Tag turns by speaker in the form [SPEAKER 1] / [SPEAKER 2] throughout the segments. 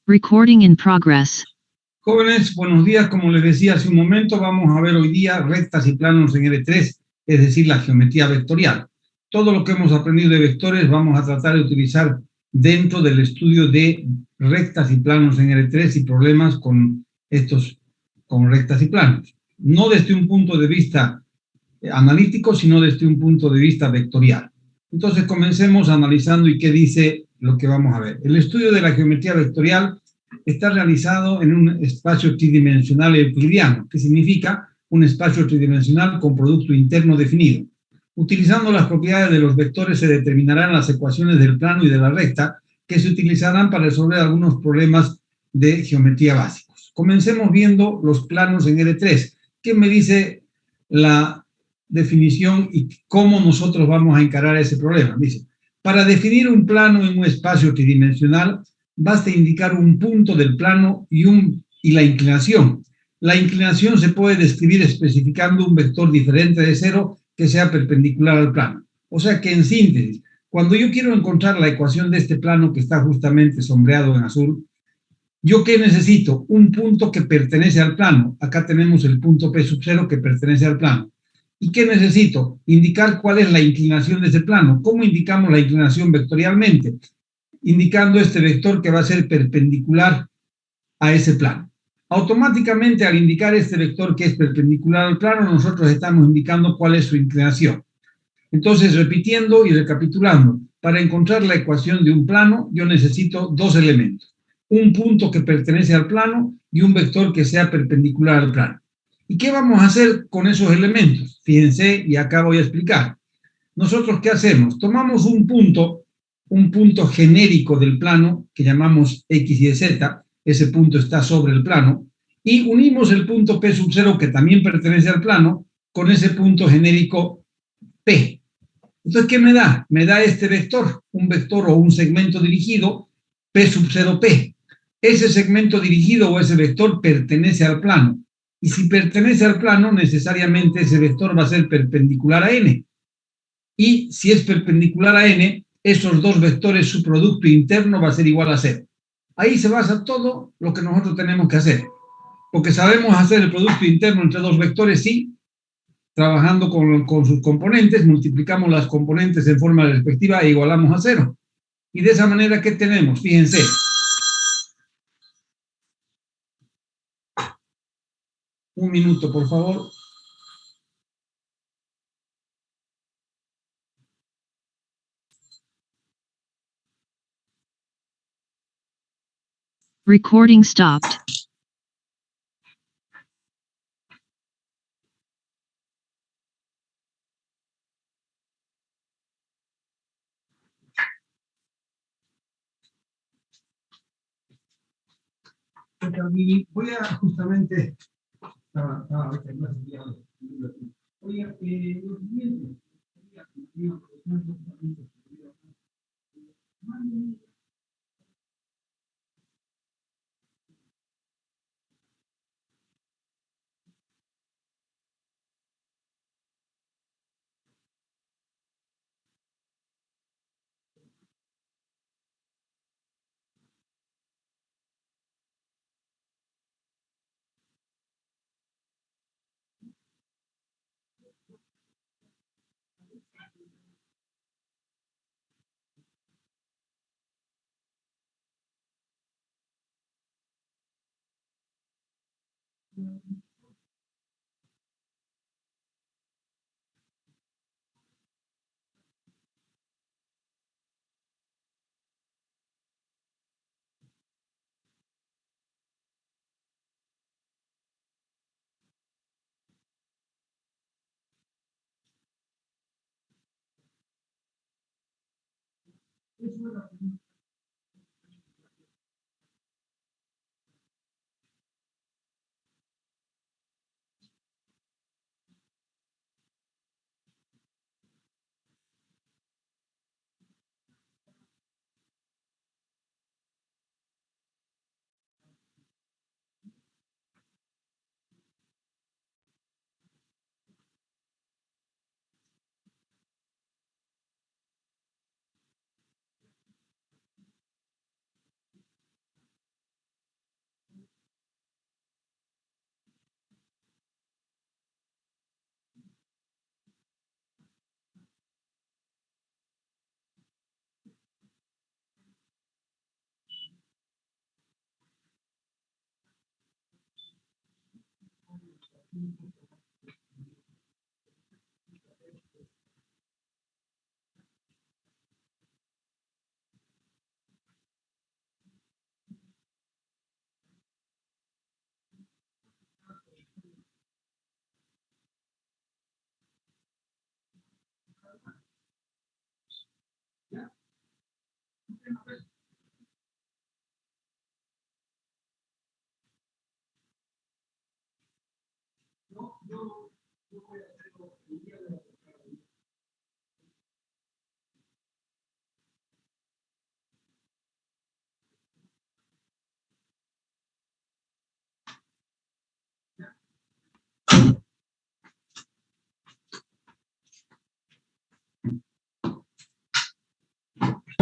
[SPEAKER 1] Recording in progress.
[SPEAKER 2] Jóvenes, buenos días. Como les decía hace un momento, vamos a ver hoy día rectas y planos en L3, es decir, la geometría vectorial. Todo lo que hemos aprendido de vectores vamos a tratar de utilizar dentro del estudio de rectas y planos en L3 y problemas con rectas y planos. No desde un punto de vista analítico, sino desde un punto de vista vectorial. Entonces, comencemos analizando y qué dice lo que vamos a ver. El estudio de la geometría vectorial está realizado en un espacio tridimensional euclidiano, que significa un espacio tridimensional con producto interno definido. Utilizando las propiedades de los vectores se determinarán las ecuaciones del plano y de la recta que se utilizarán para resolver algunos problemas de geometría básicos. Comencemos viendo los planos en L3. ¿Qué me dice la definición y cómo nosotros vamos a encarar ese problema? Dice, para definir un plano en un espacio tridimensional, basta indicar un punto del plano y la inclinación. La inclinación se puede describir especificando un vector diferente de cero que sea perpendicular al plano. O sea que en síntesis, cuando yo quiero encontrar la ecuación de este plano que está justamente sombreado en azul, ¿yo qué necesito? Un punto que pertenece al plano. Acá tenemos el punto P sub 0 que pertenece al plano. ¿Y qué necesito? Indicar cuál es la inclinación de ese plano. ¿Cómo indicamos la inclinación vectorialmente? Indicando este vector que va a ser perpendicular a ese plano. Automáticamente, al indicar este vector que es perpendicular al plano, nosotros estamos indicando cuál es su inclinación. Entonces, repitiendo y recapitulando, para encontrar la ecuación de un plano, yo necesito dos elementos. Un punto que pertenece al plano y un vector que sea perpendicular al plano. ¿Y qué vamos a hacer con esos elementos? Fíjense, y acá voy a explicar. Nosotros, ¿qué hacemos? Tomamos un punto genérico del plano, que llamamos X y Z, ese punto está sobre el plano, y unimos el punto P sub 0, que también pertenece al plano, con ese punto genérico P. Entonces, ¿qué me da? Me da este vector, un vector o un segmento dirigido, P sub 0P. Ese segmento dirigido o ese vector pertenece al plano. Y si pertenece al plano, necesariamente ese vector va a ser perpendicular a N. Y si es perpendicular a N, esos dos vectores, su producto interno va a ser igual a 0. Ahí se basa todo lo que nosotros tenemos que hacer. Porque sabemos hacer el producto interno entre dos vectores, sí, trabajando con sus componentes, multiplicamos las componentes en forma respectiva e igualamos a 0. Y de esa manera, ¿qué tenemos? Fíjense. Un minuto, por favor.
[SPEAKER 1] Recording stopped.
[SPEAKER 2] Voy a justamente... Oye, lo siguiente... Bueno,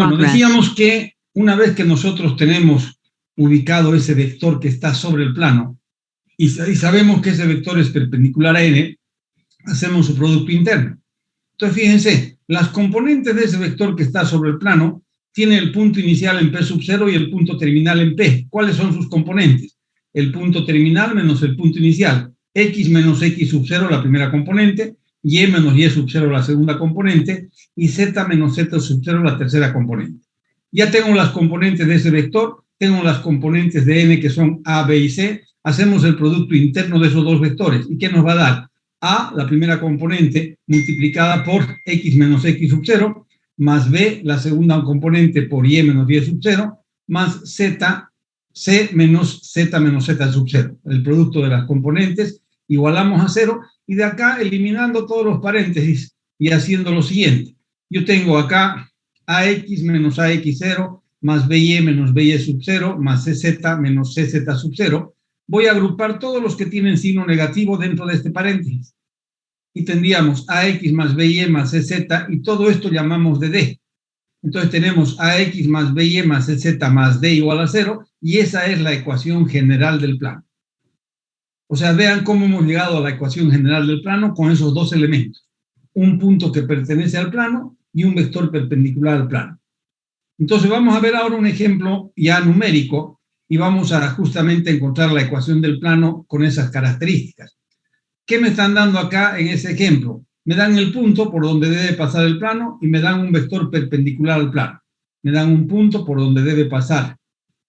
[SPEAKER 1] Progress.
[SPEAKER 2] decíamos que una vez que nosotros tenemos ubicado ese vector que está sobre el plano y sabemos que ese vector es perpendicular a n, hacemos su producto interno. Entonces, fíjense, las componentes de ese vector que está sobre el plano tienen el punto inicial en P sub 0 y el punto terminal en P. ¿Cuáles son sus componentes? El punto terminal menos el punto inicial. X menos X sub 0, la primera componente, Y menos Y sub 0, la segunda componente, y Z menos Z sub 0, la tercera componente. Ya tengo las componentes de ese vector, tengo las componentes de n que son A, B y C, hacemos el producto interno de esos dos vectores. ¿Y qué nos va a dar? A, la primera componente, multiplicada por X menos X sub 0, más B, la segunda componente, por Y menos Y sub 0, más Z, C menos Z sub 0. El producto de las componentes igualamos a 0, y de acá eliminando todos los paréntesis y haciendo lo siguiente. Yo tengo acá AX menos AX0 más BY menos BY sub 0 más CZ menos CZ sub 0. Voy a agrupar todos los que tienen signo negativo dentro de este paréntesis. Y tendríamos AX más BY más CZ, y todo esto llamamos de D. Entonces tenemos AX más BY más CZ más D igual a 0, y esa es la ecuación general del plano. O sea, vean cómo hemos llegado a la ecuación general del plano con esos dos elementos. Un punto que pertenece al plano y un vector perpendicular al plano. Entonces vamos a ver ahora un ejemplo ya numérico y vamos a justamente encontrar la ecuación del plano con esas características. ¿Qué me están dando acá en ese ejemplo? Me dan el punto por donde debe pasar el plano y me dan un vector perpendicular al plano. Me dan un punto por donde debe pasar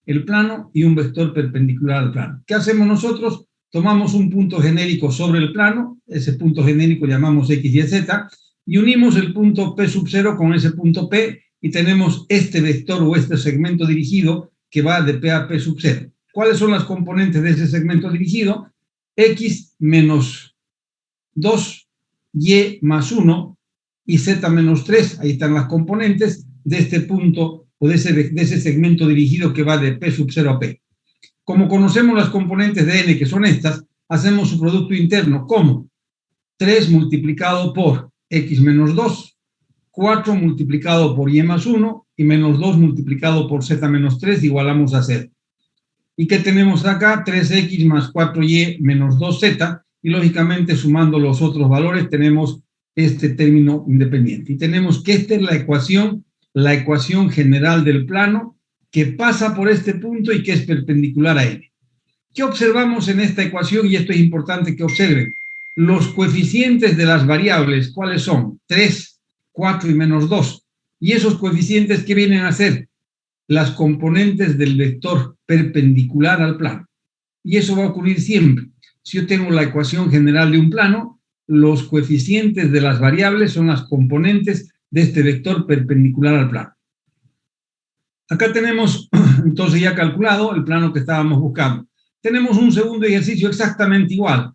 [SPEAKER 2] el plano y un vector perpendicular al plano. ¿Qué hacemos nosotros? Tomamos un punto genérico sobre el plano, ese punto genérico llamamos X, Y, Z, y unimos el punto P sub 0 con ese punto P, y tenemos este vector o este segmento dirigido que va de P a P sub 0. ¿Cuáles son las componentes de ese segmento dirigido? X menos 2, Y más 1 y Z menos 3. Ahí están las componentes de este punto o de ese segmento dirigido que va de P sub 0 a P. Como conocemos las componentes de n, que son estas, hacemos su producto interno. ¿Cómo? 3 multiplicado por x menos 2, 4 multiplicado por y más 1, y menos 2 multiplicado por z menos 3, igualamos a 0. ¿Y qué tenemos acá? 3x más 4y menos 2z, y lógicamente sumando los otros valores tenemos este término independiente. Y tenemos que esta es la ecuación general del plano, que pasa por este punto y que es perpendicular a n. ¿Qué observamos en esta ecuación? Y esto es importante que observen. Los coeficientes de las variables, ¿cuáles son? 3, 4 y menos 2. ¿Y esos coeficientes qué vienen a ser? Las componentes del vector perpendicular al plano. Y eso va a ocurrir siempre. Si yo tengo la ecuación general de un plano, los coeficientes de las variables son las componentes de este vector perpendicular al plano. Acá tenemos entonces ya calculado el plano que estábamos buscando. Tenemos un segundo ejercicio exactamente igual.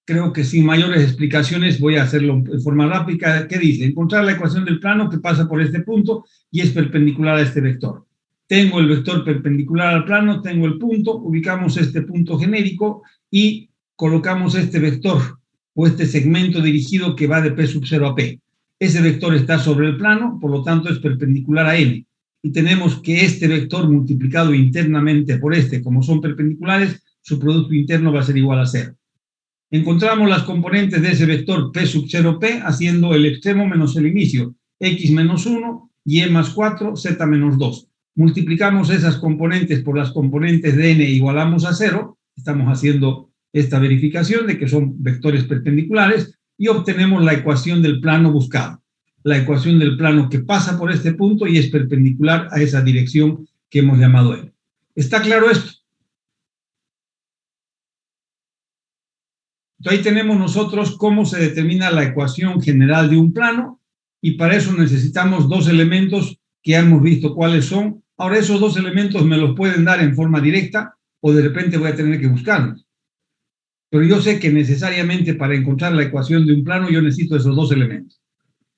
[SPEAKER 2] Creo que sin mayores explicaciones voy a hacerlo de forma rápida. ¿Qué dice? Encontrar la ecuación del plano que pasa por este punto y es perpendicular a este vector. Tengo el vector perpendicular al plano, tengo el punto, ubicamos este punto genérico y colocamos este vector o este segmento dirigido que va de P sub 0 a P. Ese vector está sobre el plano, por lo tanto es perpendicular a n. Y tenemos que este vector multiplicado internamente por este, como son perpendiculares, su producto interno va a ser igual a 0. Encontramos las componentes de ese vector P sub 0P haciendo el extremo menos el inicio, X menos 1, Y más 4, Z menos 2. Multiplicamos esas componentes por las componentes de n e igualamos a 0, estamos haciendo esta verificación de que son vectores perpendiculares y obtenemos la ecuación del plano buscado. La ecuación del plano que pasa por este punto y es perpendicular a esa dirección que hemos llamado N. ¿Está claro esto? Entonces ahí tenemos nosotros cómo se determina la ecuación general de un plano y para eso necesitamos dos elementos que hemos visto cuáles son. Ahora esos dos elementos me los pueden dar en forma directa o de repente voy a tener que buscarlos. Pero yo sé que necesariamente para encontrar la ecuación de un plano yo necesito esos dos elementos.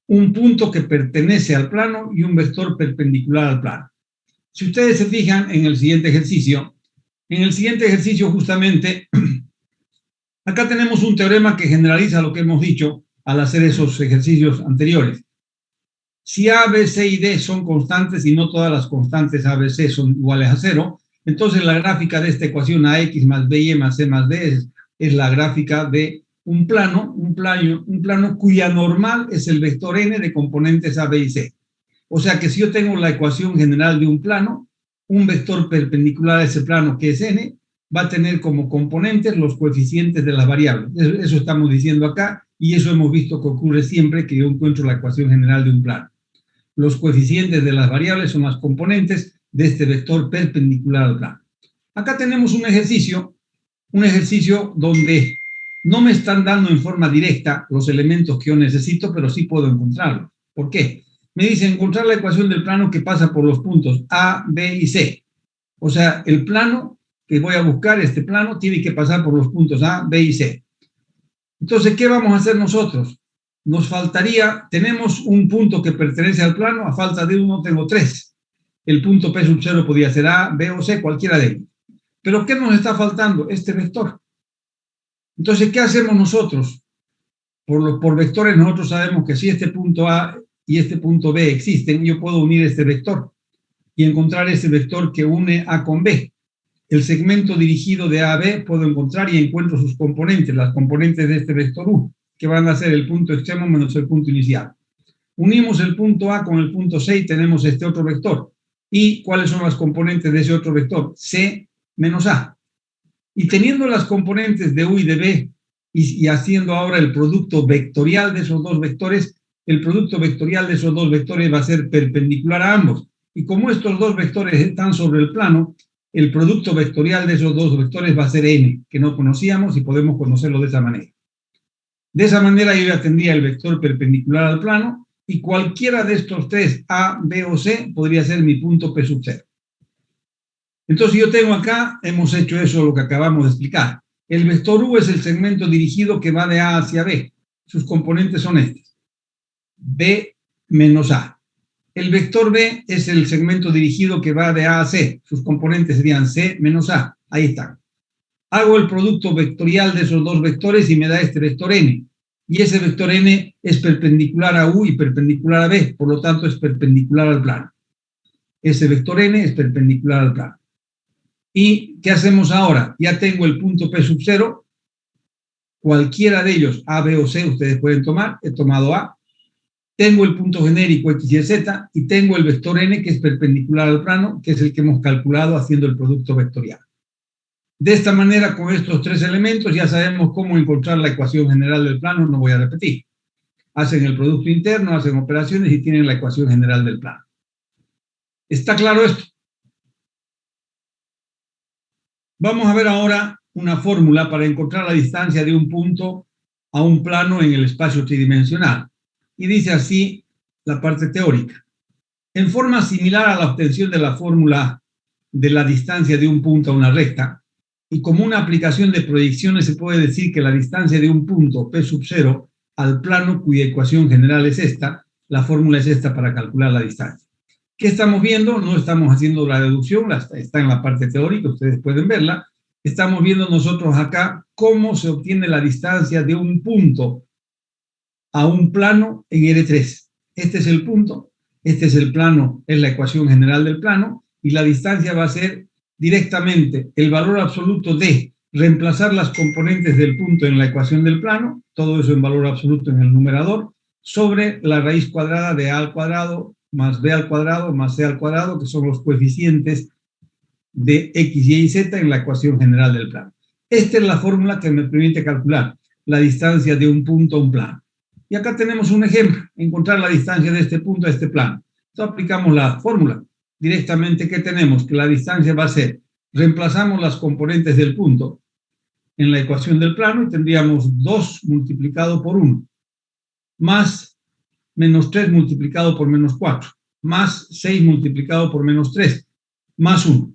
[SPEAKER 2] Un punto que pertenece al plano y un vector perpendicular al plano. Si ustedes se fijan en el siguiente ejercicio justamente, acá tenemos un teorema que generaliza lo que hemos dicho al hacer esos ejercicios anteriores. Si A, B, C y D son constantes y no todas las constantes A, B, C son iguales a 0, entonces la gráfica de esta ecuación AX más BY más C más D es la gráfica de un plano cuya normal es el vector n de componentes A, B y C. O sea que si yo tengo la ecuación general de un plano, un vector perpendicular a ese plano que es n, va a tener como componentes los coeficientes de las variables. Eso estamos diciendo acá y eso hemos visto que ocurre siempre que yo encuentro la ecuación general de un plano. Los coeficientes de las variables son las componentes de este vector perpendicular al plano. Acá tenemos un ejercicio donde no me están dando en forma directa los elementos que yo necesito, pero sí puedo encontrarlos. ¿Por qué? Me dice encontrar la ecuación del plano que pasa por los puntos A, B y C. O sea, el plano que voy a buscar, este plano, tiene que pasar por los puntos A, B y C. Entonces, ¿qué vamos a hacer nosotros? Nos faltaría, tenemos un punto que pertenece al plano, a falta de uno tengo tres. El punto P sub 0 podría ser A, B o C, cualquiera de ellos. ¿Pero qué nos está faltando? Este vector. Entonces, ¿qué hacemos nosotros? Por vectores nosotros sabemos que si este punto A y este punto B existen, yo puedo unir este vector y encontrar ese vector que une A con B. El segmento dirigido de A a B puedo encontrar y encuentro sus componentes, las componentes de este vector U, que van a ser el punto extremo menos el punto inicial. Unimos el punto A con el punto C y tenemos este otro vector. ¿Y cuáles son las componentes de ese otro vector? C menos A. Y teniendo las componentes de U y de B y haciendo ahora el producto vectorial de esos dos vectores, el producto vectorial de esos dos vectores va a ser perpendicular a ambos. Y como estos dos vectores están sobre el plano, el producto vectorial de esos dos vectores va a ser n, que no conocíamos y podemos conocerlo de esa manera. De esa manera yo ya tendría el vector perpendicular al plano y cualquiera de estos tres, A, B o C, podría ser mi punto P sub 0. Entonces yo tengo acá, hemos hecho eso lo que acabamos de explicar. El vector U es el segmento dirigido que va de A hacia B. Sus componentes son estos. B menos A. El vector B es el segmento dirigido que va de A a C. Sus componentes serían C menos A. Ahí están. Hago el producto vectorial de esos dos vectores y me da este vector n. Y ese vector n es perpendicular a U y perpendicular a B. Por lo tanto, es perpendicular al plano. Ese vector n es perpendicular al plano. ¿Y qué hacemos ahora? Ya tengo el punto P sub 0. Cualquiera de ellos, A, B o C, ustedes pueden tomar. He tomado A. Tengo el punto genérico X, Y, Z y tengo el vector n que es perpendicular al plano, que es el que hemos calculado haciendo el producto vectorial. De esta manera, con estos tres elementos, ya sabemos cómo encontrar la ecuación general del plano, no voy a repetir. Hacen el producto interno, hacen operaciones y tienen la ecuación general del plano. ¿Está claro esto? Vamos a ver ahora una fórmula para encontrar la distancia de un punto a un plano en el espacio tridimensional. Y dice así la parte teórica. En forma similar a la obtención de la fórmula de la distancia de un punto a una recta, y como una aplicación de proyecciones se puede decir que la distancia de un punto P sub 0 al plano cuya ecuación general es esta, la fórmula es esta para calcular la distancia. ¿Qué estamos viendo? No estamos haciendo la deducción, está en la parte teórica, ustedes pueden verla. Estamos viendo nosotros acá cómo se obtiene la distancia de un punto a un plano en R3. Este es el punto, este es el plano, es la ecuación general del plano, y la distancia va a ser directamente el valor absoluto de reemplazar las componentes del punto en la ecuación del plano, todo eso en valor absoluto en el numerador, sobre la raíz cuadrada de A al cuadrado más B al cuadrado más C al cuadrado, que son los coeficientes de X, Y y Z en la ecuación general del plano. Esta es la fórmula que me permite calcular la distancia de un punto a un plano. Y acá tenemos un ejemplo, encontrar la distancia de este punto a este plano. Entonces aplicamos la fórmula. Directamente, ¿qué tenemos? Que la distancia va a ser, reemplazamos las componentes del punto en la ecuación del plano y tendríamos 2 multiplicado por 1, más menos 3 multiplicado por menos 4, más 6 multiplicado por menos 3, más 1.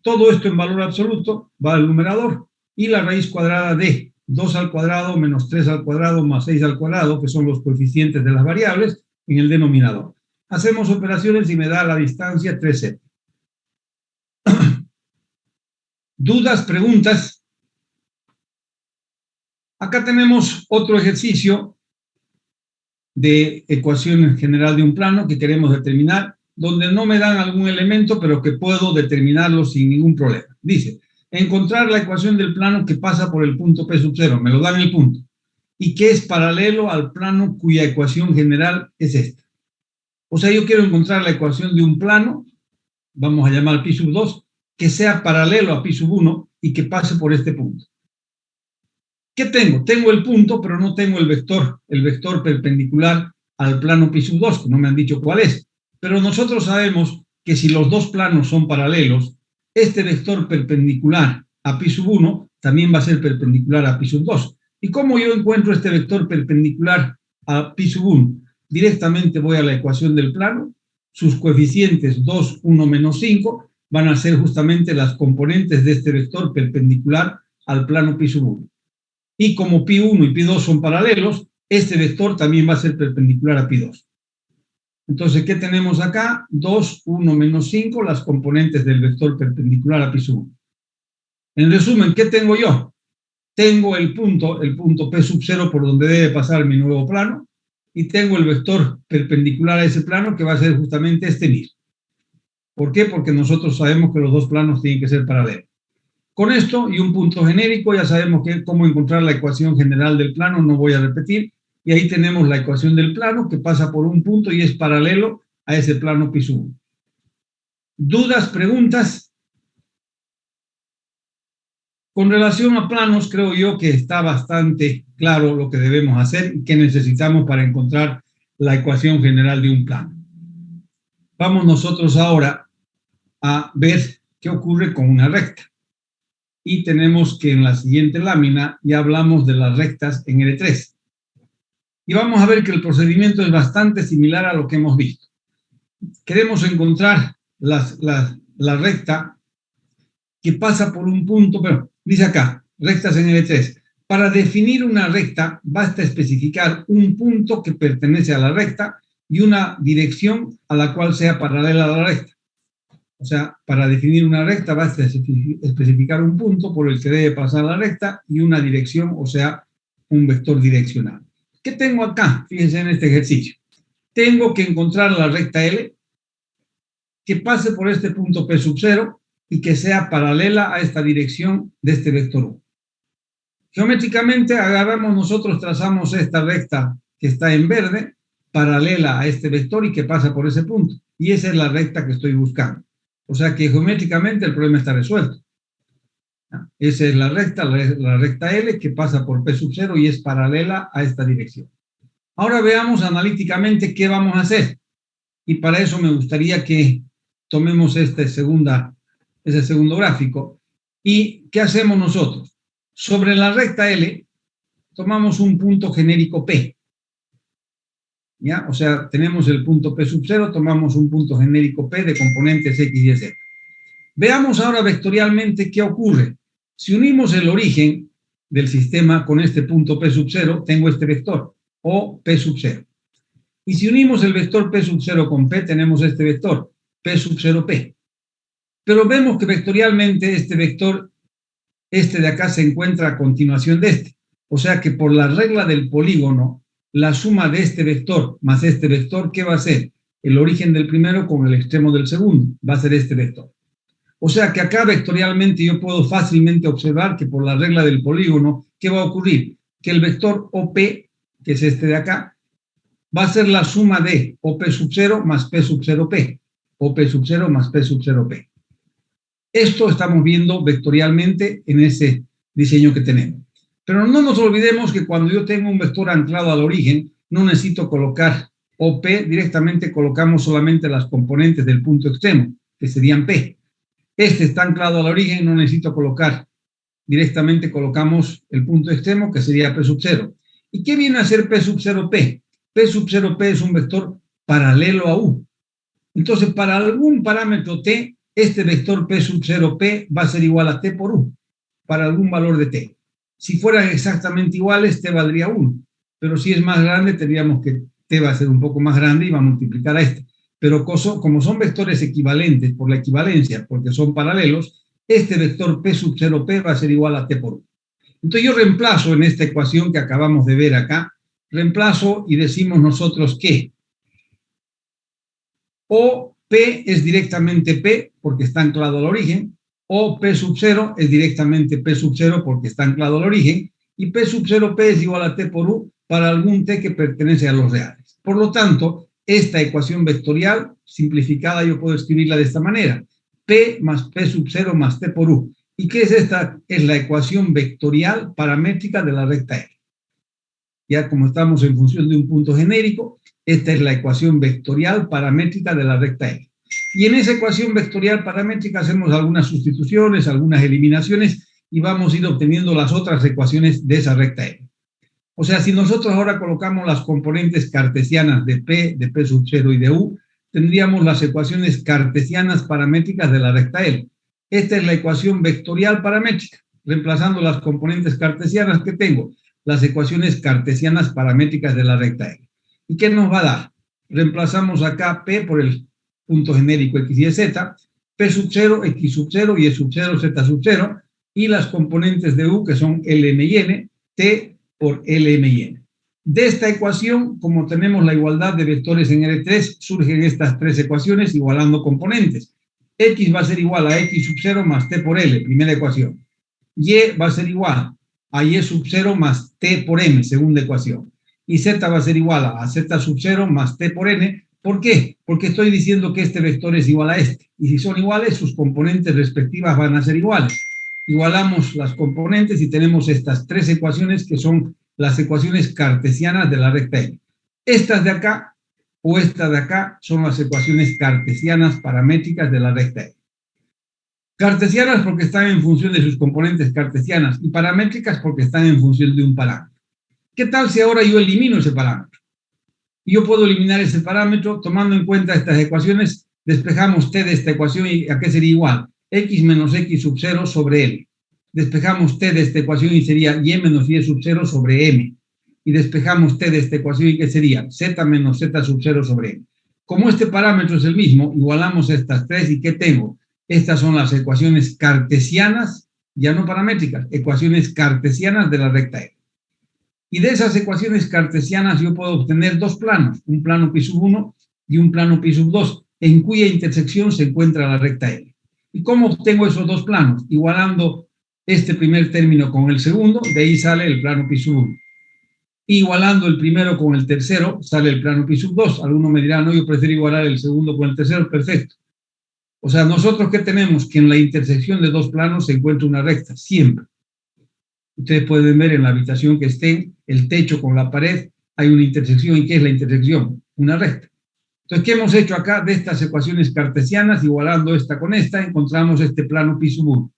[SPEAKER 2] Todo esto en valor absoluto va al numerador y la raíz cuadrada de 2 al cuadrado menos 3 al cuadrado más 6 al cuadrado, que son los coeficientes de las variables, en el denominador. Hacemos operaciones y me da la distancia 3,0. ¿Dudas, preguntas? Acá tenemos otro ejercicio de ecuación general de un plano que queremos determinar, donde no me dan algún elemento, pero que puedo determinarlo sin ningún problema. Dice, encontrar la ecuación del plano que pasa por el punto P sub 0, me lo dan el punto, y que es paralelo al plano cuya ecuación general es esta. O sea, yo quiero encontrar la ecuación de un plano, vamos a llamar pi sub 2, que sea paralelo a pi sub 1 y que pase por este punto. ¿Qué tengo? Tengo el punto, pero no tengo el vector perpendicular al plano pi sub 2, que no me han dicho cuál es. Pero nosotros sabemos que si los dos planos son paralelos, este vector perpendicular a pi sub 1 también va a ser perpendicular a pi sub 2. ¿Y cómo yo encuentro este vector perpendicular a pi sub 1? Directamente voy a la ecuación del plano, sus coeficientes 2, 1, menos 5 van a ser justamente las componentes de este vector perpendicular al plano pi sub 1. Y como pi 1 y pi 2 son paralelos, este vector también va a ser perpendicular a pi 2. Entonces, ¿qué tenemos acá? 2, 1, menos 5, las componentes del vector perpendicular a pi sub 1. En resumen, ¿qué tengo yo? Tengo el punto P sub 0 por donde debe pasar mi nuevo plano, y tengo el vector perpendicular a ese plano que va a ser justamente este mismo. ¿Por qué? Porque nosotros sabemos que los dos planos tienen que ser paralelos. Con esto y un punto genérico ya sabemos cómo encontrar la ecuación general del plano, no voy a repetir, y ahí tenemos la ecuación del plano que pasa por un punto y es paralelo a ese plano pi sub 1. ¿Dudas, preguntas? Con relación a planos, creo yo que está bastante claro lo que debemos hacer y qué necesitamos para encontrar la ecuación general de un plano. Vamos nosotros ahora a ver qué ocurre con una recta. Y tenemos que en la siguiente lámina ya hablamos de las rectas en L3. Y vamos a ver que el procedimiento es bastante similar a lo que hemos visto. Queremos encontrar la recta que pasa por un punto, pero dice acá, rectas en L3. Para definir una recta basta especificar un punto que pertenece a la recta y una dirección a la cual sea paralela a la recta. O sea, para definir una recta basta especificar un punto por el que debe pasar la recta y una dirección, o sea, un vector direccional. ¿Qué tengo acá? Fíjense en este ejercicio. Tengo que encontrar la recta L que pase por este punto P sub 0 y que sea paralela a esta dirección de este vector 1. Geométricamente agarramos nosotros, trazamos esta recta que está en verde, paralela a este vector y que pasa por ese punto. Y esa es la recta que estoy buscando. O sea que geométricamente el problema está resuelto. Esa es la recta L que pasa por P sub 0 y es paralela a esta dirección. Ahora veamos analíticamente qué vamos a hacer. Y para eso me gustaría que tomemos ese segundo gráfico. ¿Y qué hacemos nosotros? Sobre la recta L tomamos un punto genérico P. ¿Ya? O sea, tenemos el punto P sub 0, tomamos un punto genérico P de componentes X y Z. Veamos ahora vectorialmente qué ocurre. Si unimos el origen del sistema con este punto P sub 0, tengo este vector, o P sub 0. Y si unimos el vector P sub 0 con P, tenemos este vector, P sub 0P. Pero vemos que vectorialmente este vector, este de acá, se encuentra a continuación de este. O sea que por la regla del polígono, la suma de este vector más este vector, ¿qué va a ser? El origen del primero con el extremo del segundo, va a ser este vector. O sea que acá vectorialmente yo puedo fácilmente observar que por la regla del polígono, ¿qué va a ocurrir? Que el vector OP, que es este de acá, va a ser la suma de OP sub 0 más P sub 0P, OP sub 0 más P sub 0P. Esto estamos viendo vectorialmente en ese diseño que tenemos. Pero no nos olvidemos que cuando yo tengo un vector anclado al origen, no necesito colocar OP, directamente colocamos solamente las componentes del punto extremo, que serían P. Este está anclado al origen, no necesito colocar. Directamente colocamos el punto extremo, que sería P sub 0. ¿Y qué viene a ser P sub 0P? P sub 0P es un vector paralelo a U. Entonces, para algún parámetro T, este vector P sub 0P va a ser igual a T por U, para algún valor de T. Si fueran exactamente iguales, T valdría 1. Pero si es más grande, tendríamos que T va a ser un poco más grande y va a multiplicar a este. Pero como son vectores equivalentes por la equivalencia, porque son paralelos, este vector P sub 0P va a ser igual a T por U. Entonces yo reemplazo en esta ecuación que acabamos de ver acá, reemplazo y decimos nosotros que o P es directamente P porque está anclado al origen, o P sub 0 es directamente P sub 0 porque está anclado al origen, y P sub 0P es igual a T por U para algún T que pertenece a los reales. Por lo tanto, esta ecuación vectorial simplificada yo puedo escribirla de esta manera. P más P sub 0 más T por U. ¿Y qué es esta? Es la ecuación vectorial paramétrica de la recta L. Ya como estamos en función de un punto genérico, esta es la ecuación vectorial paramétrica de la recta L. Y en esa ecuación vectorial paramétrica hacemos algunas sustituciones, algunas eliminaciones y vamos a ir obteniendo las otras ecuaciones de esa recta L. O sea, si nosotros ahora colocamos las componentes cartesianas de P sub 0 y de U, tendríamos las ecuaciones cartesianas paramétricas de la recta L. Esta es la ecuación vectorial paramétrica, reemplazando las componentes cartesianas que tengo, las ecuaciones cartesianas paramétricas de la recta L. ¿Y qué nos va a dar? Reemplazamos acá P por el punto genérico X y Z, P sub 0, X sub 0, Y sub 0, Z sub 0, y las componentes de U que son Lm y N, T por Lm y N. De esta ecuación, como tenemos la igualdad de vectores en R3, surgen estas tres ecuaciones igualando componentes. X va a ser igual a X sub 0 más T por L, primera ecuación. Y va a ser igual a Y sub 0 más T por M, segunda ecuación. Y Z va a ser igual a Z sub 0 más T por N. ¿Por qué? Porque estoy diciendo que este vector es igual a este. Y si son iguales, sus componentes respectivas van a ser iguales. Igualamos las componentes y tenemos estas tres ecuaciones que son las ecuaciones cartesianas de la recta L. Estas de acá o estas de acá son las ecuaciones cartesianas paramétricas de la recta L. Cartesianas porque están en función de sus componentes cartesianas y paramétricas porque están en función de un parámetro. ¿Qué tal si ahora yo elimino ese parámetro? Yo puedo eliminar ese parámetro tomando en cuenta estas ecuaciones, despejamos T de esta ecuación y ¿a qué sería igual? X menos X sub 0 sobre L. Despejamos T de esta ecuación y sería Y menos Y sub 0 sobre M. Y despejamos T de esta ecuación y ¿qué sería? Z menos Z sub 0 sobre M. Como este parámetro es el mismo, igualamos estas tres y ¿qué tengo? Estas son las ecuaciones cartesianas, ya no paramétricas, ecuaciones cartesianas de la recta L. Y de esas ecuaciones cartesianas yo puedo obtener dos planos, un plano pi sub 1 y un plano pi sub 2, en cuya intersección se encuentra la recta L. ¿Y cómo obtengo esos dos planos? Igualando este primer término con el segundo, de ahí sale el plano pi sub 1. Igualando el primero con el tercero, sale el plano pi sub 2. Alguno me dirá, no, yo prefiero igualar el segundo con el tercero, perfecto. O sea, nosotros ¿qué tenemos? Que en la intersección de dos planos se encuentra una recta, siempre. Ustedes pueden ver en la habitación que estén, el techo con la pared, hay una intersección. ¿Y qué es la intersección? Una recta. Entonces, ¿qué hemos hecho acá? De estas ecuaciones cartesianas, igualando esta con esta, encontramos este plano pi sub 1.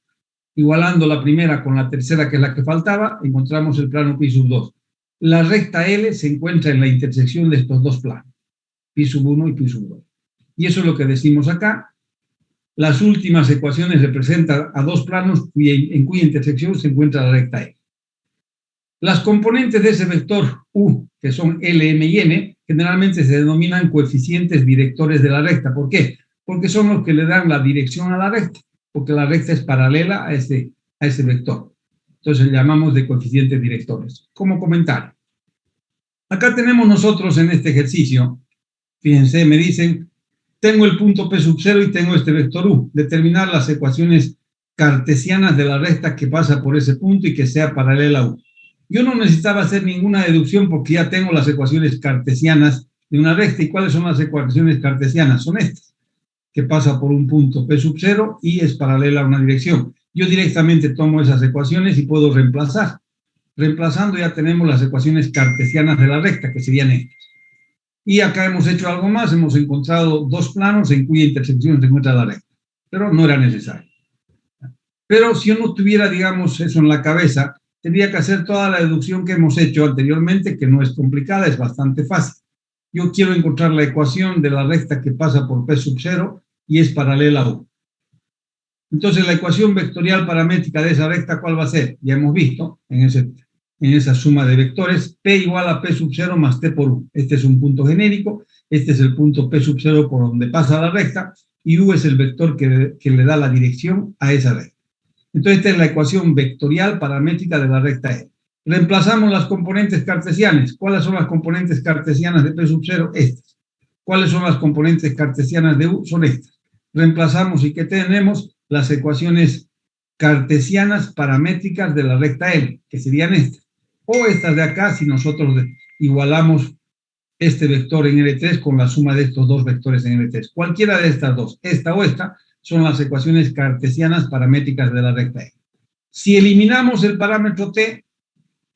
[SPEAKER 2] Igualando la primera con la tercera, que es la que faltaba, encontramos el plano pi sub 2. La recta L se encuentra en la intersección de estos dos planos, pi sub 1 y pi sub 2. Y eso es lo que decimos acá. Las últimas ecuaciones representan a dos planos en cuya intersección se encuentra la recta L. Las componentes de ese vector U, que son L, M y N, generalmente se denominan coeficientes directores de la recta. ¿Por qué? Porque son los que le dan la dirección a la recta, porque la recta es paralela a ese vector. Entonces le llamamos de coeficientes directores. Como comentario. Acá tenemos nosotros en este ejercicio, fíjense, me dicen, tengo el punto P sub 0 y tengo este vector U. Determinar las ecuaciones cartesianas de la recta que pasa por ese punto y que sea paralela a U. Yo no necesitaba hacer ninguna deducción porque ya tengo las ecuaciones cartesianas de una recta. ¿Y cuáles son las ecuaciones cartesianas? Son estas, que pasa por un punto P sub 0 y es paralela a una dirección. Yo directamente tomo esas ecuaciones y puedo reemplazar. Reemplazando ya tenemos las ecuaciones cartesianas de la recta, que serían estas. Y acá hemos hecho algo más, hemos encontrado dos planos en cuya intersección se encuentra la recta, pero no era necesario. Pero si uno tuviera, digamos, eso en la cabeza, tendría que hacer toda la deducción que hemos hecho anteriormente, que no es complicada, es bastante fácil. Yo quiero encontrar la ecuación de la recta que pasa por P sub 0 y es paralela a U. Entonces, la ecuación vectorial paramétrica de esa recta, ¿cuál va a ser? Ya hemos visto en esa suma de vectores, P igual a P sub 0 más T por U. Este es un punto genérico, este es el punto P sub 0 por donde pasa la recta, y U es el vector que le da la dirección a esa recta. Entonces, esta es la ecuación vectorial paramétrica de la recta E. Reemplazamos las componentes cartesianas. ¿Cuáles son las componentes cartesianas de P sub 0? Estas. ¿Cuáles son las componentes cartesianas de U? Son estas. Reemplazamos y ¿qué tenemos? Las ecuaciones cartesianas paramétricas de la recta L, que serían estas. O estas de acá, si nosotros igualamos este vector en L3 con la suma de estos dos vectores en L3. Cualquiera de estas dos, esta o esta, son las ecuaciones cartesianas paramétricas de la recta E. Si eliminamos el parámetro T,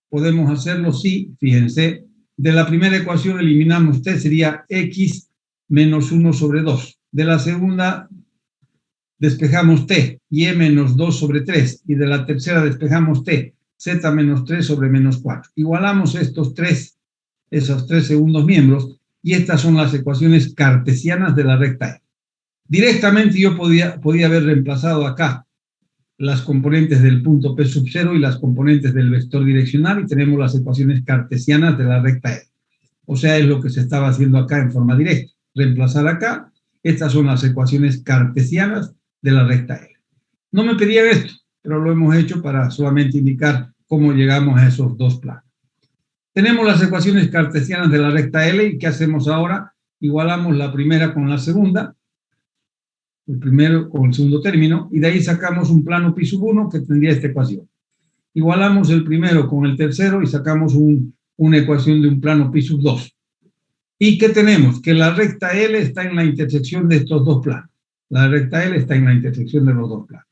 [SPEAKER 2] podemos hacerlo si, fíjense, de la primera ecuación eliminamos T, sería X menos 1 sobre 2. De la segunda despejamos T, Y menos 2 sobre 3. Y de la tercera despejamos T, Z menos 3 sobre menos 4. Igualamos esos tres segundos miembros, y estas son las ecuaciones cartesianas de la recta E. Directamente yo podía haber reemplazado acá las componentes del punto P sub 0 y las componentes del vector direccional, y tenemos las ecuaciones cartesianas de la recta E. O sea, es lo que se estaba haciendo acá en forma directa. Reemplazar acá, estas son las ecuaciones cartesianas de la recta E. No me pedían esto, pero lo hemos hecho para solamente indicar cómo llegamos a esos dos planos. Tenemos las ecuaciones cartesianas de la recta L, y ¿qué hacemos ahora? Igualamos la primera con la segunda, el primero con el segundo término, y de ahí sacamos un plano pi sub 1 que tendría esta ecuación. Igualamos el primero con el tercero y sacamos una ecuación de un plano pi sub 2. ¿Y qué tenemos? Que la recta L está en la intersección de estos dos planos. La recta L está en la intersección de los dos planos.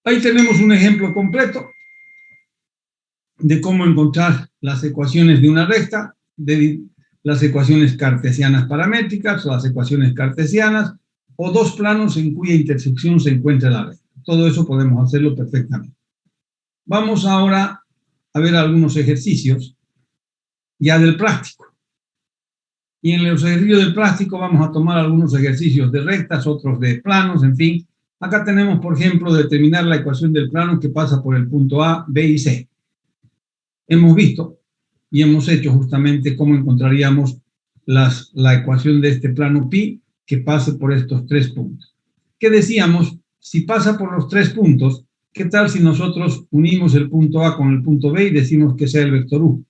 [SPEAKER 2] Ahí tenemos un ejemplo completo de cómo encontrar las ecuaciones de una recta, de las ecuaciones cartesianas paramétricas, o las ecuaciones cartesianas, o dos planos en cuya intersección se encuentra la recta. Todo eso podemos hacerlo perfectamente. Vamos ahora a ver algunos ejercicios ya del práctico. Y en los ejercicios del práctico vamos a tomar algunos ejercicios de rectas, otros de planos, en fin. Acá tenemos, por ejemplo, determinar la ecuación del plano que pasa por el punto A, B y C. Hemos visto y hemos hecho justamente cómo encontraríamos la ecuación de este plano pi que pase por estos tres puntos. ¿Qué decíamos? Si pasa por los tres puntos, ¿qué tal si nosotros unimos el punto A con el punto B y decimos que sea el vector U?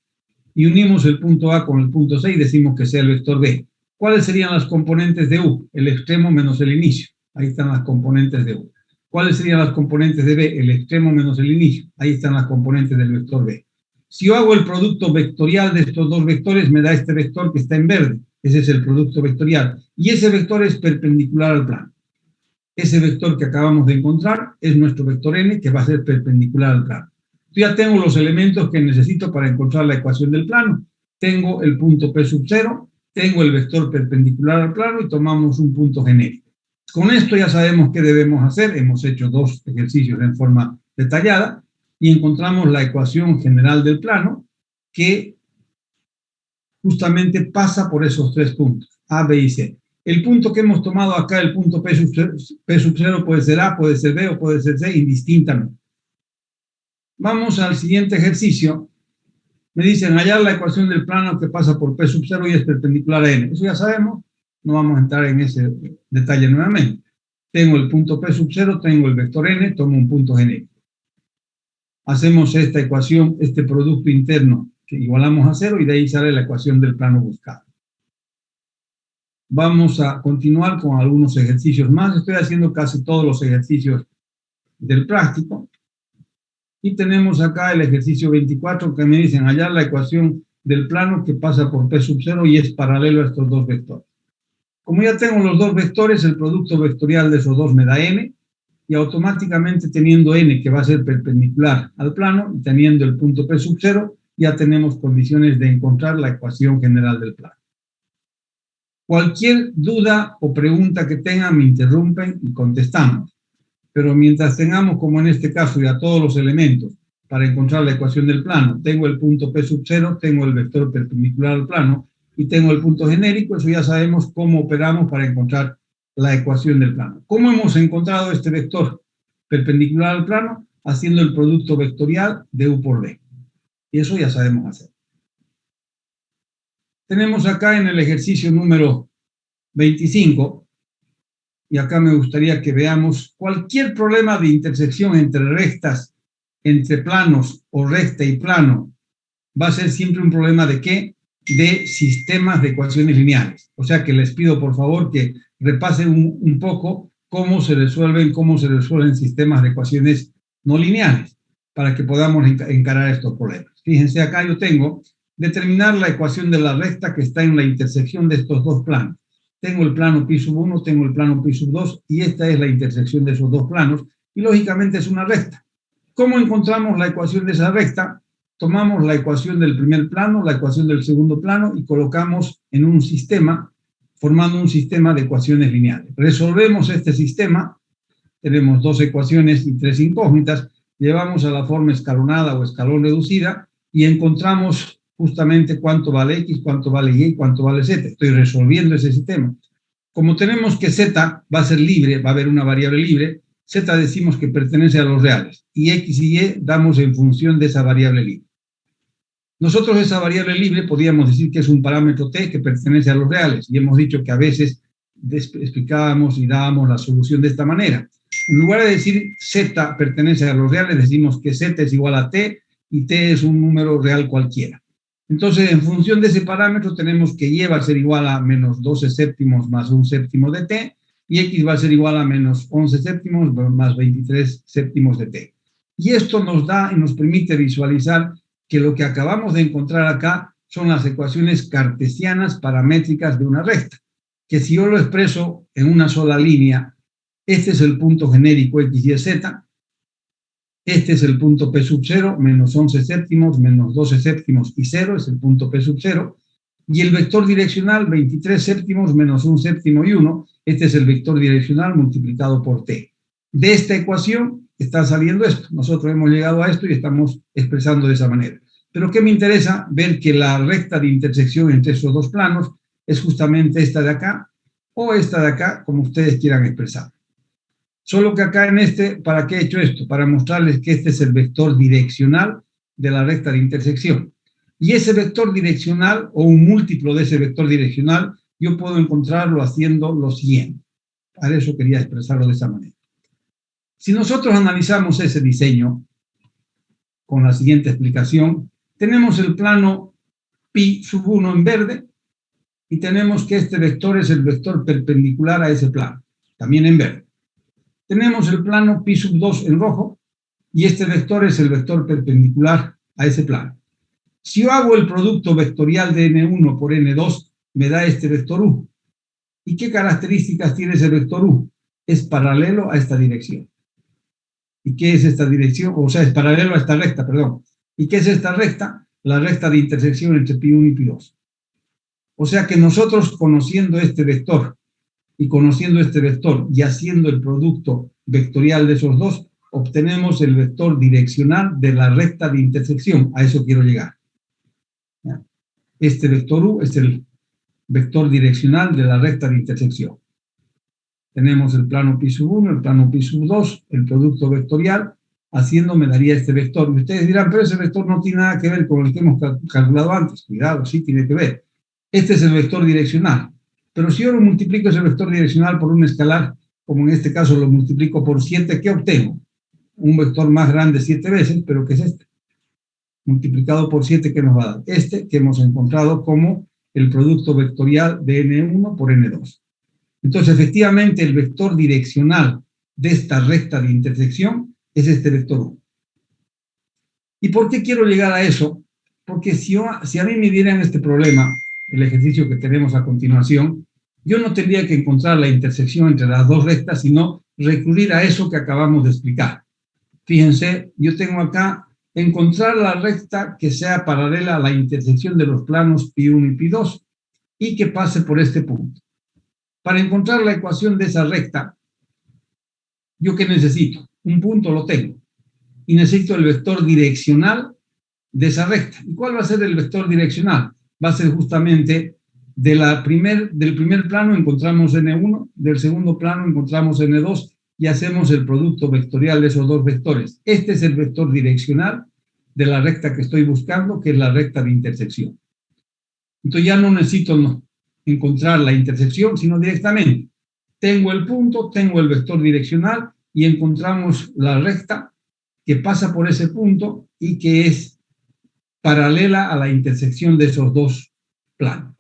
[SPEAKER 2] Y unimos el punto A con el punto C y decimos que sea el vector B. ¿Cuáles serían las componentes de U? El extremo menos el inicio. Ahí están las componentes de U. ¿Cuáles serían las componentes de B? El extremo menos el inicio. Ahí están las componentes del vector B. Si yo hago el producto vectorial de estos dos vectores, me da este vector que está en verde. Ese es el producto vectorial. Y ese vector es perpendicular al plano. Ese vector que acabamos de encontrar es nuestro vector n, que va a ser perpendicular al plano. Yo ya tengo los elementos que necesito para encontrar la ecuación del plano. Tengo el punto P sub 0, tengo el vector perpendicular al plano y tomamos un punto genérico. Con esto ya sabemos qué debemos hacer. Hemos hecho dos ejercicios en forma detallada y encontramos la ecuación general del plano que justamente pasa por esos tres puntos, A, B y C. El punto que hemos tomado acá, el punto P sub 0, puede ser A, puede ser B o puede ser C, indistintamente. Vamos al siguiente ejercicio. Me dicen hallar la ecuación del plano que pasa por P sub 0 y es perpendicular a N. Eso ya sabemos, no vamos a entrar en ese detalle nuevamente. Tengo el punto P sub 0, tengo el vector N, tomo un punto genérico. Hacemos esta ecuación, este producto interno que igualamos a 0 y de ahí sale la ecuación del plano buscado. Vamos a continuar con algunos ejercicios más. Estoy haciendo casi todos los ejercicios del práctico. Y tenemos acá el ejercicio 24 que me dicen hallar la ecuación del plano que pasa por P sub 0 y es paralelo a estos dos vectores. Como ya tengo los dos vectores, el producto vectorial de esos dos me da n. y automáticamente teniendo n que va a ser perpendicular al plano y teniendo el punto P sub 0, ya tenemos condiciones de encontrar la ecuación general del plano. Cualquier duda o pregunta que tengan me interrumpen y contestamos. Pero mientras tengamos, como en este caso, ya todos los elementos para encontrar la ecuación del plano, tengo el punto P sub 0, tengo el vector perpendicular al plano y tengo el punto genérico, eso ya sabemos cómo operamos para encontrar la ecuación del plano. ¿Cómo hemos encontrado este vector perpendicular al plano? Haciendo el producto vectorial de U por D. Y eso ya sabemos hacer. Tenemos acá en el ejercicio número 25, y acá me gustaría que veamos cualquier problema de intersección entre rectas, entre planos o recta y plano, va a ser siempre un problema ¿de qué? De sistemas de ecuaciones lineales. O sea que les pido por favor que repasen un poco cómo se resuelven sistemas de ecuaciones no lineales para que podamos encarar estos problemas. Fíjense, acá yo tengo determinar la ecuación de la recta que está en la intersección de estos dos planos. Tengo el plano pi sub 1, tengo el plano pi sub 2 y esta es la intersección de esos dos planos y lógicamente es una recta. ¿Cómo encontramos la ecuación de esa recta? Tomamos la ecuación del primer plano, la ecuación del segundo plano y colocamos en un sistema, formando un sistema de ecuaciones lineales. Resolvemos este sistema, tenemos dos ecuaciones y tres incógnitas, llevamos a la forma escalonada o escalón reducida y encontramos justamente cuánto vale X, cuánto vale Y, cuánto vale Z. Estoy resolviendo ese sistema. Como tenemos que Z va a ser libre, va a haber una variable libre, Z decimos que pertenece a los reales y X y Y damos en función de esa variable libre. Nosotros esa variable libre podríamos decir que es un parámetro T que pertenece a los reales y hemos dicho que a veces explicábamos y dábamos la solución de esta manera. En lugar de decir Z pertenece a los reales, decimos que Z es igual a T y T es un número real cualquiera. Entonces, en función de ese parámetro, tenemos que Y va a ser igual a menos 12 séptimos más 1 séptimo de T, y X va a ser igual a menos 11 séptimos más 23 séptimos de T. Y esto nos da y nos permite visualizar que lo que acabamos de encontrar acá son las ecuaciones cartesianas paramétricas de una recta, que si yo lo expreso en una sola línea, este es el punto genérico X, Y, Z, este es el punto P sub 0, menos 11 séptimos, menos 12 séptimos y 0, es el punto P sub 0. Y el vector direccional, 23 séptimos, menos 1 séptimo y 1, este es el vector direccional multiplicado por T. De esta ecuación está saliendo esto. Nosotros hemos llegado a esto y estamos expresando de esa manera. Pero ¿qué me interesa? Ver que la recta de intersección entre esos dos planos es justamente esta de acá o esta de acá, como ustedes quieran expresar. Solo que acá en este, ¿para qué he hecho esto? Para mostrarles que este es el vector direccional de la recta de intersección. Y ese vector direccional, o un múltiplo de ese vector direccional, yo puedo encontrarlo haciendo lo siguiente. Para eso quería expresarlo de esa manera. Si nosotros analizamos ese diseño con la siguiente explicación, tenemos el plano pi sub 1 en verde y tenemos que este vector es el vector perpendicular a ese plano, también en verde. Tenemos el plano pi sub 2 en rojo y este vector es el vector perpendicular a ese plano. Si yo hago el producto vectorial de n1 por n2, me da este vector u. ¿Y qué características tiene ese vector u? Es paralelo a esta dirección. ¿Y qué es esta dirección? O sea, es paralelo a esta recta, perdón. ¿Y qué es esta recta? La recta de intersección entre pi1 y pi2. O sea que nosotros conociendo este vector y conociendo este vector y haciendo el producto vectorial de esos dos, obtenemos el vector direccional de la recta de intersección. A eso quiero llegar. ¿Ya? Este vector u es el vector direccional de la recta de intersección. Tenemos el plano pi sub 1, el plano pi sub 2, el producto vectorial, haciendo me daría este vector. Y ustedes dirán, pero ese vector no tiene nada que ver con el que hemos calculado antes. Cuidado, sí tiene que ver. Este es el vector direccional. Pero si yo lo multiplico ese vector direccional por un escalar, como en este caso lo multiplico por 7, ¿qué obtengo? Un vector más grande 7 veces, pero ¿qué es este? Multiplicado por 7, ¿qué nos va a dar? Este que hemos encontrado como el producto vectorial de n1 por n2. Entonces, efectivamente, el vector direccional de esta recta de intersección es este vector u. ¿Y por qué quiero llegar a eso? Porque si a mí me dieran este problema, el ejercicio que tenemos a continuación, yo no tendría que encontrar la intersección entre las dos rectas, sino recurrir a eso que acabamos de explicar. Fíjense, yo tengo acá encontrar la recta que sea paralela a la intersección de los planos pi1 y pi2 y que pase por este punto. Para encontrar la ecuación de esa recta, ¿yo qué necesito? Un punto lo tengo. Y necesito el vector direccional de esa recta. ¿Y cuál va a ser el vector direccional? Va a ser justamente del primer plano encontramos n1, del segundo plano encontramos n2 y hacemos el producto vectorial de esos dos vectores. Este es el vector direccional de la recta que estoy buscando, que es la recta de intersección. Entonces ya no necesito encontrar la intersección, sino directamente tengo el punto, tengo el vector direccional y encontramos la recta que pasa por ese punto y que es paralela a la intersección de esos dos planos.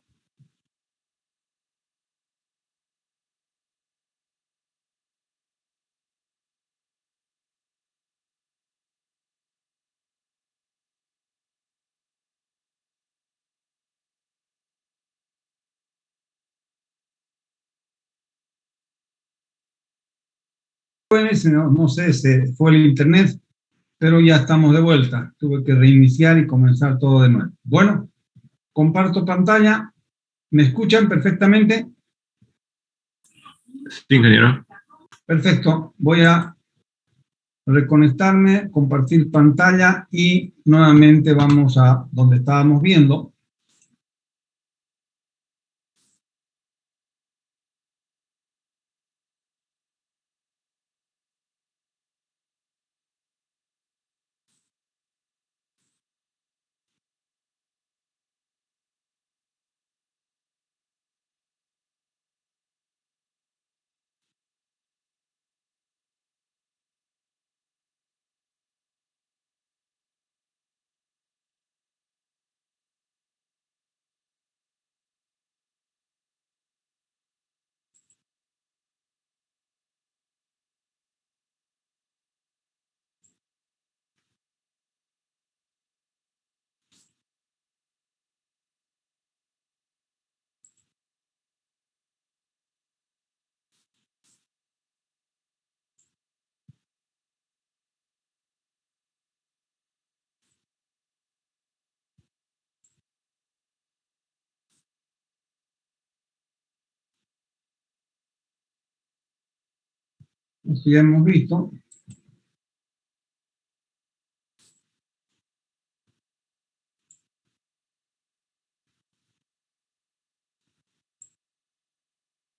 [SPEAKER 2] No sé, se fue el internet, pero ya estamos de vuelta. Tuve que reiniciar y comenzar todo de nuevo. Bueno, comparto pantalla. ¿Me escuchan perfectamente?
[SPEAKER 3] Sí, ingeniero.
[SPEAKER 2] Perfecto. Voy a reconectarme, compartir pantalla y nuevamente vamos a donde estábamos viendo. Esto ya hemos visto.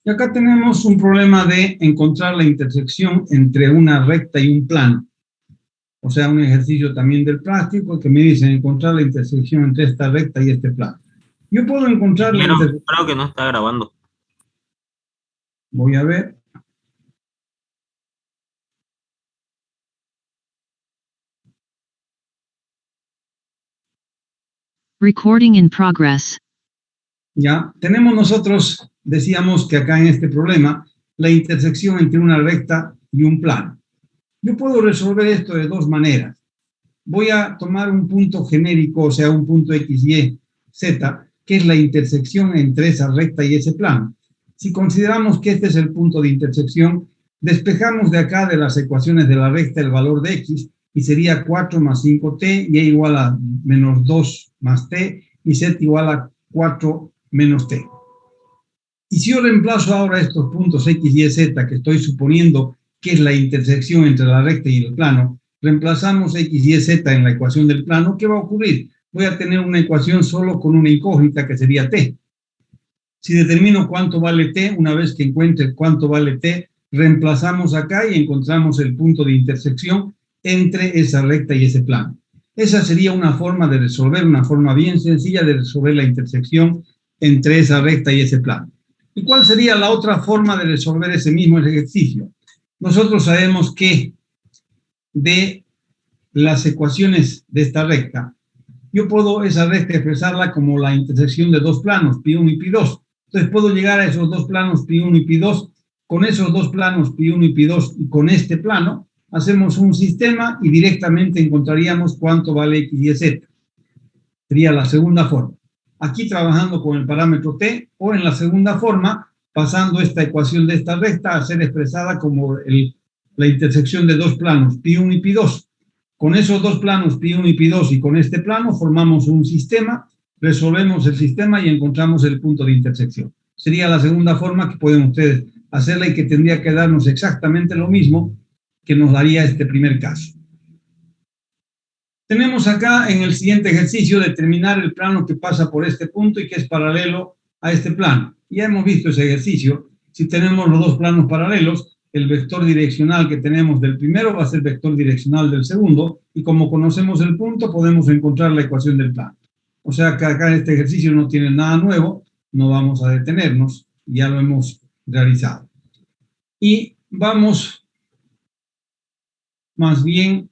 [SPEAKER 2] Y acá tenemos un problema de encontrar la intersección entre una recta y un plano. O sea, un ejercicio también del práctico que me dice encontrar la intersección entre esta recta y este plano. Yo puedo encontrar la intersección.
[SPEAKER 3] Creo que no está grabando.
[SPEAKER 2] Voy a ver.
[SPEAKER 1] Recording in progress.
[SPEAKER 2] Ya, tenemos nosotros, decíamos que acá en este problema, la intersección entre una recta y un plano. Yo puedo resolver esto de dos maneras. Voy a tomar un punto genérico, o sea, un punto X, Y, Z, que es la intersección entre esa recta y ese plano. Si consideramos que este es el punto de intersección, despejamos de acá de las ecuaciones de la recta el valor de X y sería 4 más 5t, Y igual a menos 2 más t y Z igual a 4 menos t. Y si yo reemplazo ahora estos puntos X, Y, Z, que estoy suponiendo que es la intersección entre la recta y el plano, reemplazamos X, Y, Z en la ecuación del plano, ¿qué va a ocurrir? Voy a tener una ecuación solo con una incógnita que sería t. Si determino cuánto vale t, una vez que encuentre cuánto vale t, reemplazamos acá y encontramos el punto de intersección entre esa recta y ese plano. Esa sería una forma de resolver, una forma bien sencilla de resolver la intersección entre esa recta y ese plano. ¿Y cuál sería la otra forma de resolver ese mismo ejercicio? Nosotros sabemos que de las ecuaciones de esta recta, yo puedo esa recta expresarla como la intersección de dos planos, pi1 y pi2. Entonces puedo llegar a esos dos planos, pi1 y pi2, con esos dos planos, pi1 y pi2, y con este plano, hacemos un sistema y directamente encontraríamos cuánto vale X, Y, Z. Sería la segunda forma. Aquí trabajando con el parámetro t, o en la segunda forma, pasando esta ecuación de esta recta a ser expresada como la intersección de dos planos, pi1 y pi2. Con esos dos planos, pi1 y pi2, y con este plano formamos un sistema, resolvemos el sistema y encontramos el punto de intersección. Sería la segunda forma que pueden ustedes hacerla y que tendría que darnos exactamente lo mismo que nos daría este primer caso. Tenemos acá en el siguiente ejercicio determinar el plano que pasa por este punto y que es paralelo a este plano. Ya hemos visto ese ejercicio. Si tenemos los dos planos paralelos, el vector direccional que tenemos del primero va a ser vector direccional del segundo, y como conocemos el punto, podemos encontrar la ecuación del plano. O sea que acá en este ejercicio no tiene nada nuevo, no vamos a detenernos, ya lo hemos realizado. Y vamos más bien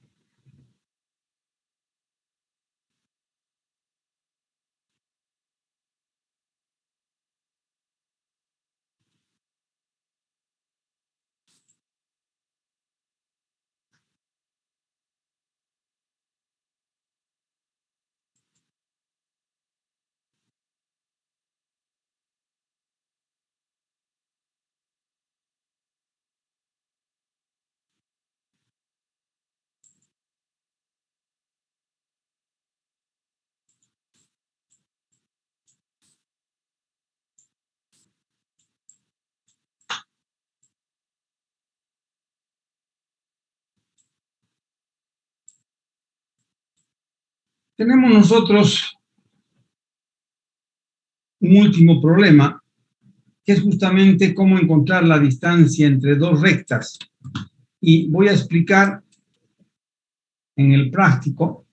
[SPEAKER 2] tenemos nosotros un último problema, que es justamente cómo encontrar la distancia entre dos rectas. Y voy a explicar en el práctico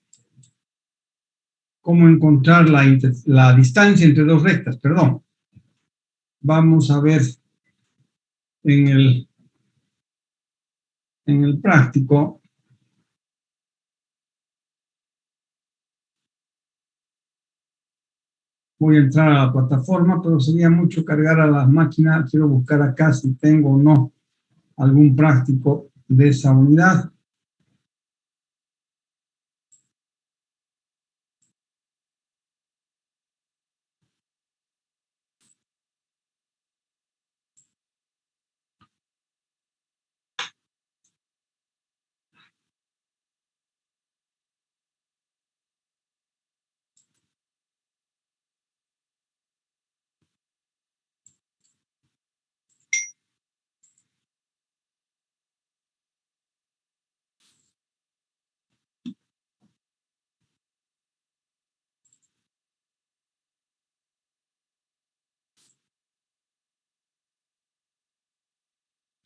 [SPEAKER 2] cómo encontrar la distancia entre dos rectas, perdón. Vamos a ver en el práctico. Voy a entrar a la plataforma, pero sería mucho cargar a las máquinas. Quiero buscar acá si tengo o no algún práctico de esa unidad.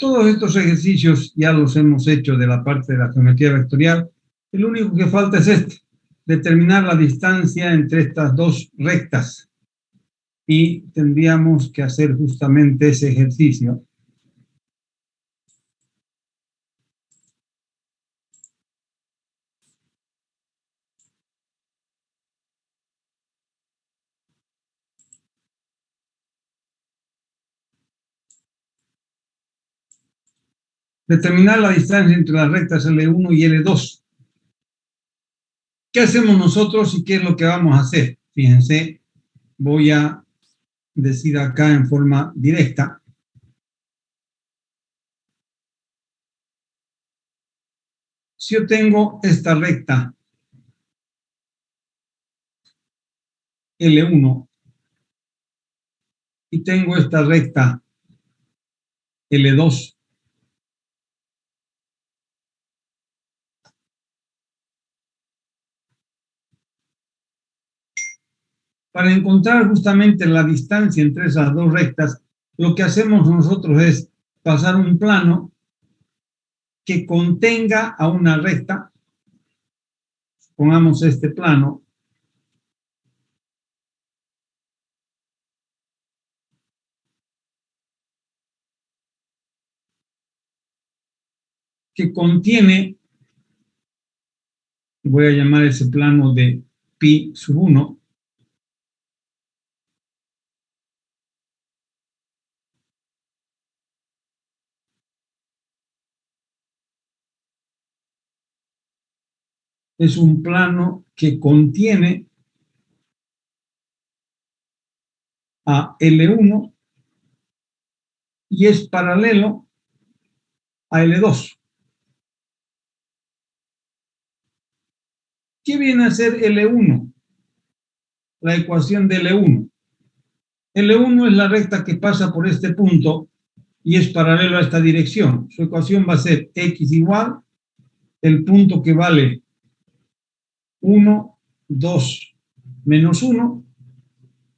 [SPEAKER 2] Todos estos ejercicios ya los hemos hecho de la parte de la geometría vectorial. El único que falta es este, determinar la distancia entre estas dos rectas. Y tendríamos que hacer justamente ese ejercicio. Determinar la distancia entre las rectas L1 y L2. ¿Qué hacemos nosotros y qué es lo que vamos a hacer? Fíjense, voy a decir acá en forma directa. Si yo tengo esta recta L1 y tengo esta recta L2, para encontrar justamente la distancia entre esas dos rectas, lo que hacemos nosotros es pasar un plano que contenga a una recta. Pongamos este plano. Que contiene, voy a llamar ese plano de pi sub 1, es un plano que contiene a L1 y es paralelo a L2. ¿Qué viene a ser L1? La ecuación de L1. L1 es la recta que pasa por este punto y es paralelo a esta dirección. Su ecuación va a ser x igual el punto que vale 1, 2, menos 1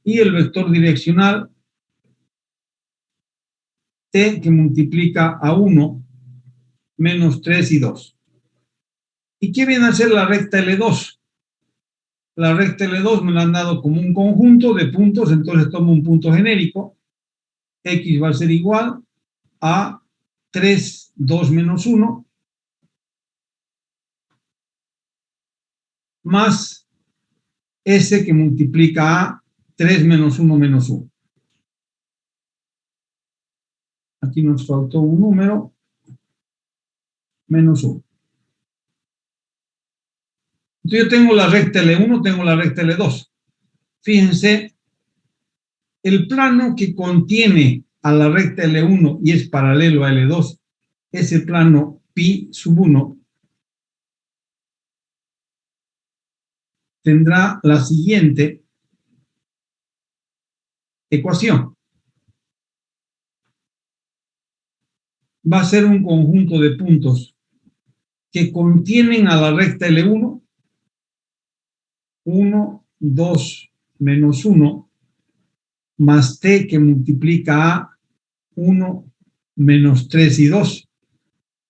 [SPEAKER 2] y el vector direccional t que multiplica a 1, menos 3 y 2. ¿Y qué viene a ser la recta L2? La recta L2 me la han dado como un conjunto de puntos, entonces tomo un punto genérico. X va a ser igual a 3, 2 menos 1, más S que multiplica a 3 menos 1 menos 1. Aquí nos faltó un número, menos 1. Entonces yo tengo la recta L1, tengo la recta L2. Fíjense, el plano que contiene a la recta L1 y es paralelo a L2, ese plano pi sub 1, tendrá la siguiente ecuación. Va a ser un conjunto de puntos que contienen a la recta L1, 1, 2, menos 1, más t que multiplica a 1, menos 3 y 2.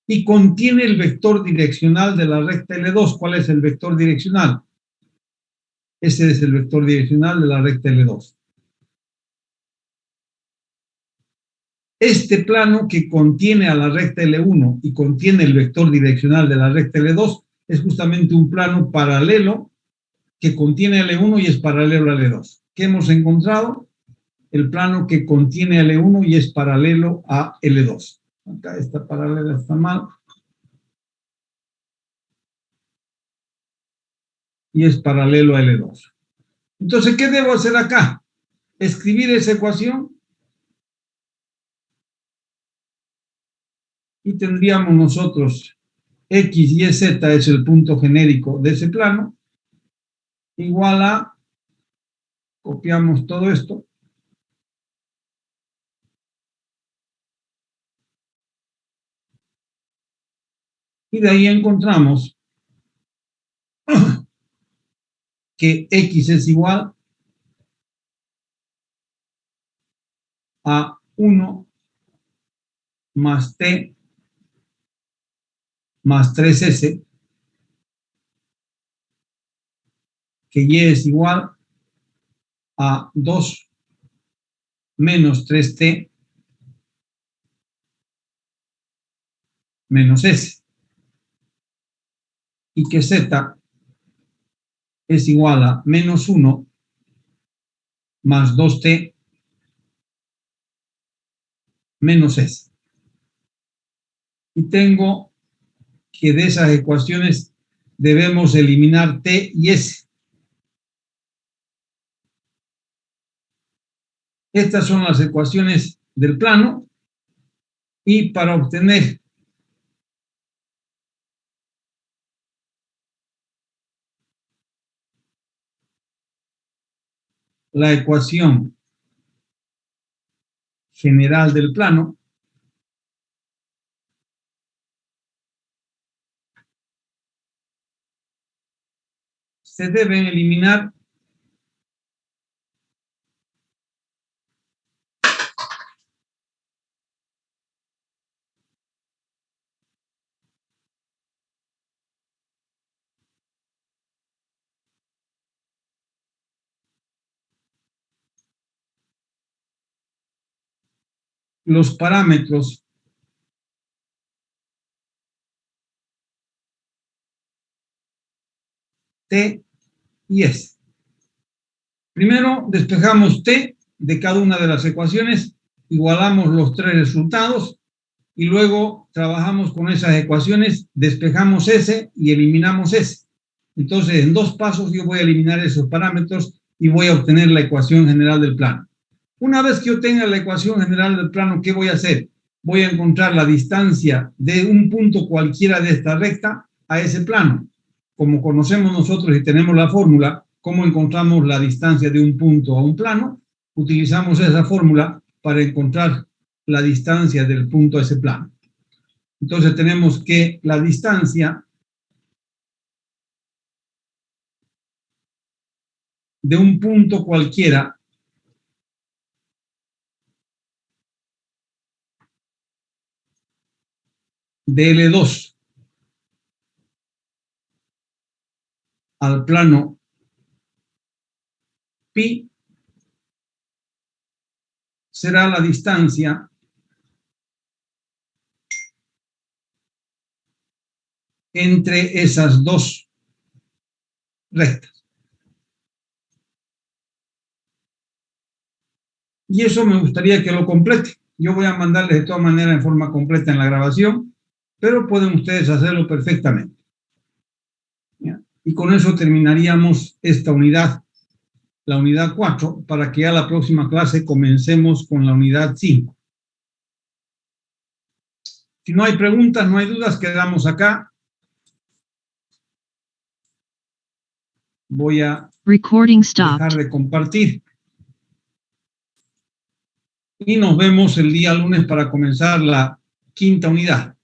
[SPEAKER 2] Y contiene el vector direccional de la recta L2. ¿Cuál es el vector direccional? Ese es el vector direccional de la recta L2. Este plano que contiene a la recta L1 y contiene el vector direccional de la recta L2 es justamente un plano paralelo que contiene L1 y es paralelo a L2. ¿Qué hemos encontrado? El plano que contiene L1 y es paralelo a L2. Acá esta paralela está mal. Y es paralelo a L2. Entonces, ¿qué debo hacer acá? Escribir esa ecuación y tendríamos nosotros x, y, z es el punto genérico de ese plano, igual a, copiamos todo esto, y de ahí encontramos que x es igual a 1 más t más 3s, que y es igual a 2 menos 3t menos s, y que z es igual a menos 1 más 2t menos s. Y tengo que de esas ecuaciones debemos eliminar t y s. Estas son las ecuaciones del plano, y para obtener la ecuación general del plano, se deben eliminar los parámetros t y s. Primero despejamos t de cada una de las ecuaciones, igualamos los tres resultados y luego trabajamos con esas ecuaciones, despejamos s y eliminamos s. Entonces, en dos pasos yo voy a eliminar esos parámetros y voy a obtener la ecuación general del plano. Una vez que yo tenga la ecuación general del plano, ¿qué voy a hacer? Voy a encontrar la distancia de un punto cualquiera de esta recta a ese plano. Como conocemos nosotros y tenemos la fórmula, ¿cómo encontramos la distancia de un punto a un plano? Utilizamos esa fórmula para encontrar la distancia del punto a ese plano. Entonces tenemos que la distancia de un punto cualquiera de L2 al plano pi será la distancia entre esas dos rectas. Y eso me gustaría que lo complete. Yo voy a mandarles de todas maneras en forma completa en la grabación, pero pueden ustedes hacerlo perfectamente. ¿Ya? Y con eso terminaríamos esta unidad, la unidad 4, para que a la próxima clase comencemos con la unidad 5. Si no hay preguntas, no hay dudas, quedamos acá. Voy a dejar de compartir. Y nos vemos el día lunes para comenzar la 5ª unidad.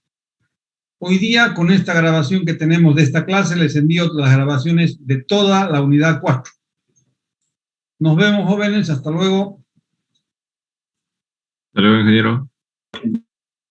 [SPEAKER 2] Hoy día, con esta grabación que tenemos de esta clase, les envío las grabaciones de toda la unidad 4. Nos vemos, jóvenes. Hasta luego.
[SPEAKER 3] Hasta luego, ingeniero.